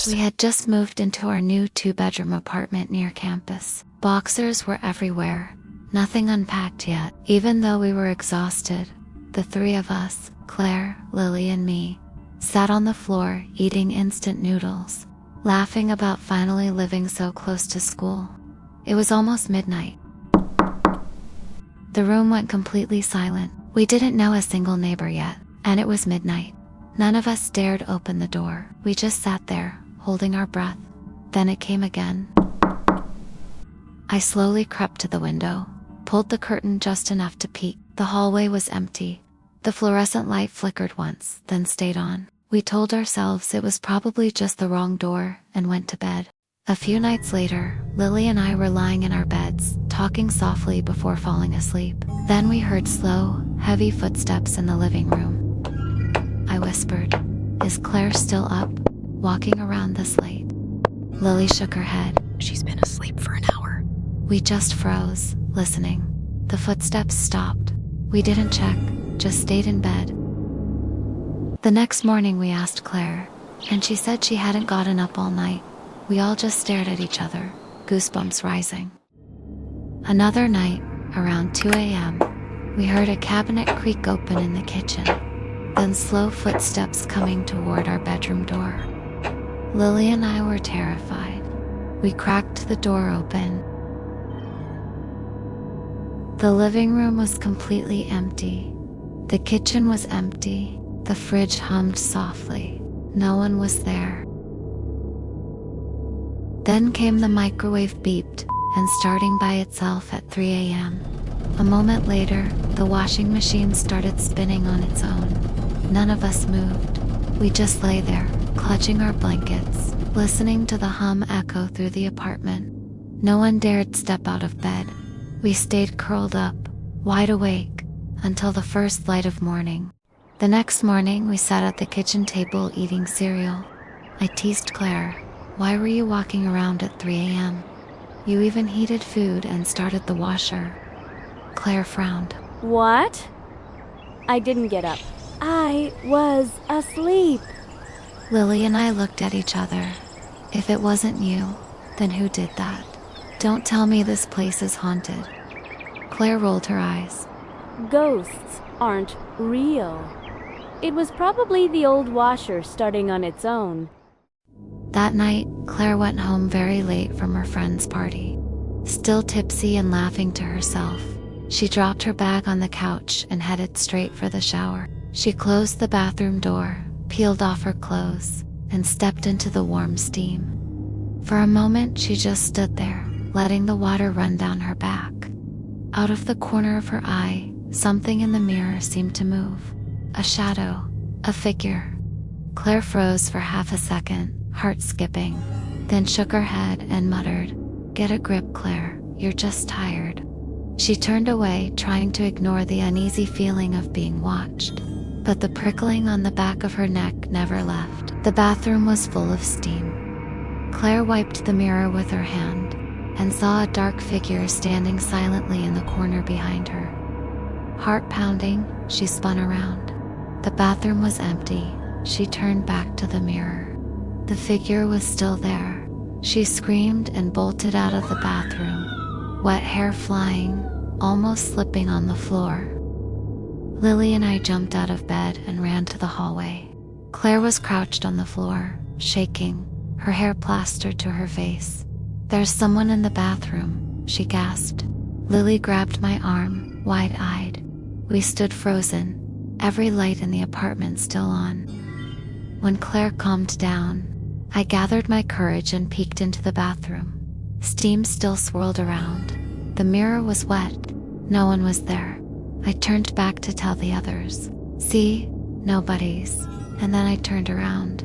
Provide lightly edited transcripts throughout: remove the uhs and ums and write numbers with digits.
We had just moved into our new 2-bedroom apartment near campus. Boxers were everywhere, nothing unpacked yet. Even though we were exhausted, the three of us, Claire, Lily, and me, sat on the floor eating instant noodles, laughing about finally living so close to school. It was almost midnight. The room went completely silent. We didn't know a single neighbor yet, and it was midnight. None of us dared open the door. We just sat there, holding our breath. Then it came again. I slowly crept to the window, pulled the curtain just enough to peek. The hallway was empty. The fluorescent light flickered once, then stayed on. We told ourselves it was probably just the wrong door and went to bed. A few nights later, Lily and I were lying in our beds, talking softly before falling asleep. Then we heard slow, heavy footsteps in the living room. I whispered, "Is Claire still up, walking around this late?" Lily shook her head. "She's been asleep for an hour." We just froze, listening. The footsteps stopped. We didn't check, just stayed in bed. The next morning we asked Claire, and she said she hadn't gotten up all night. We all just stared at each other, goosebumps rising. Another night, around 2 a.m., we heard a cabinet creak open in the kitchen, then slow footsteps coming toward our bedroom door. Lily and I were terrified. We cracked the door open. The living room was completely empty. The kitchen was empty. The fridge hummed softly. No one was there. Then came the microwave beeped, and starting by itself at 3 a.m. A moment later, the washing machine started spinning on its own. None of us moved. We just lay there, clutching our blankets, listening to the hum echo through the apartment. No one dared step out of bed. We stayed curled up, wide awake, until the first light of morning. The next morning, we sat at the kitchen table eating cereal. I teased Claire, "Why were you walking around at 3 a.m.? You even heated food and started the washer." Claire frowned. "What? I didn't get up. I was asleep." Lily and I looked at each other. If it wasn't you, then who did that? Don't tell me this place is haunted. Claire rolled her eyes. Ghosts aren't real. It was probably the old washer starting on its own. That night, Claire went home very late from her friend's party. Still tipsy and laughing to herself, she dropped her bag on the couch and headed straight for the shower. She closed the bathroom door, peeled off her clothes, and stepped into the warm steam. For a moment, she just stood there, letting the water run down her back. Out of the corner of her eye, something in the mirror seemed to move. A shadow, a figure. Claire froze for half a second, heart skipping, then shook her head and muttered, "Get a grip, Claire, you're just tired." She turned away, trying to ignore the uneasy feeling of being watched. But the prickling on the back of her neck never left. The bathroom was full of steam. Claire wiped the mirror with her hand and saw a dark figure standing silently in the corner behind her. Heart pounding, she spun around. The bathroom was empty. She turned back to the mirror. The figure was still there. She screamed and bolted out of the bathroom, wet hair flying, almost slipping on the floor. Lily and I jumped out of bed and ran to the hallway. Claire was crouched on the floor, shaking, her hair plastered to her face. "There's someone in the bathroom," she gasped. Lily grabbed my arm, wide-eyed. We stood frozen, every light in the apartment still on. When Claire calmed down, I gathered my courage and peeked into the bathroom. Steam still swirled around. The mirror was wet. No one was there. I turned back to tell the others. "See? Nobody's." And then I turned around.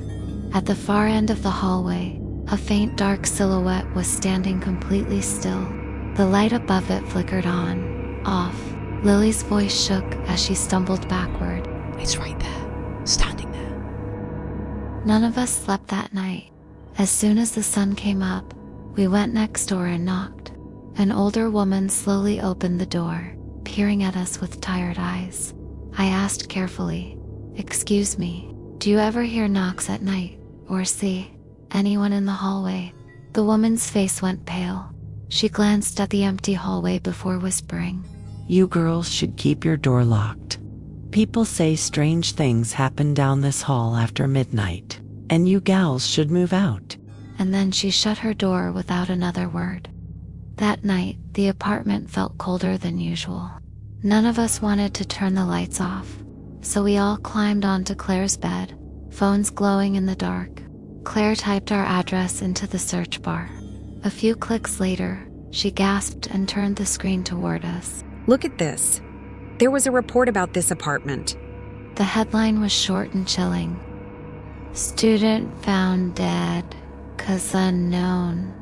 At the far end of the hallway, a faint dark silhouette was standing completely still. The light above it flickered on, off. Lily's voice shook as she stumbled backward. "It's right there, standing there." None of us slept that night. As soon as the sun came up, we went next door and knocked. An older woman slowly opened the door, peering at us with tired eyes. I asked carefully, "Excuse me, do you ever hear knocks at night, or see anyone in the hallway. The woman's face went pale. She glanced at the empty hallway before whispering, You girls should keep your door locked. People say strange things happen down this hall after midnight, and you gals should move out. And then she shut her door without another word. That night, the apartment felt colder than usual. None of us wanted to turn the lights off, so we all climbed onto Claire's bed, phones glowing in the dark. Claire typed our address into the search bar. A few clicks later, she gasped and turned the screen toward us. Look at this. There was a report about this apartment. The headline was short and chilling. Student found dead, 'cause unknown.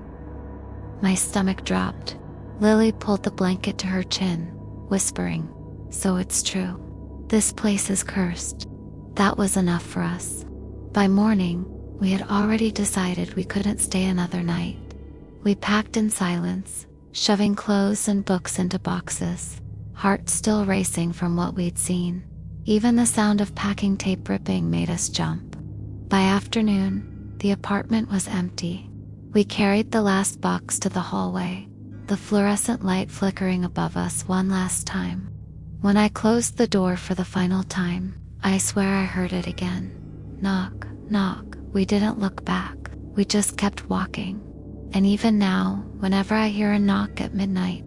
My stomach dropped. Lily pulled the blanket to her chin, whispering, So it's true. This place is cursed. That was enough for us. By morning, we had already decided we couldn't stay another night. We packed in silence, shoving clothes and books into boxes, hearts still racing from what we'd seen. Even the sound of packing tape ripping made us jump. By afternoon, the apartment was empty. We carried the last box to the hallway, the fluorescent light flickering above us one last time. When I closed the door for the final time, I swear I heard it again. Knock, knock. We didn't look back. We just kept walking. And even now, whenever I hear a knock at midnight,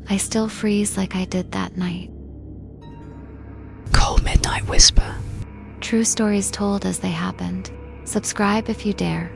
I still freeze like I did that night. Cold Midnight Whisper. True stories told as they happened. Subscribe if you dare.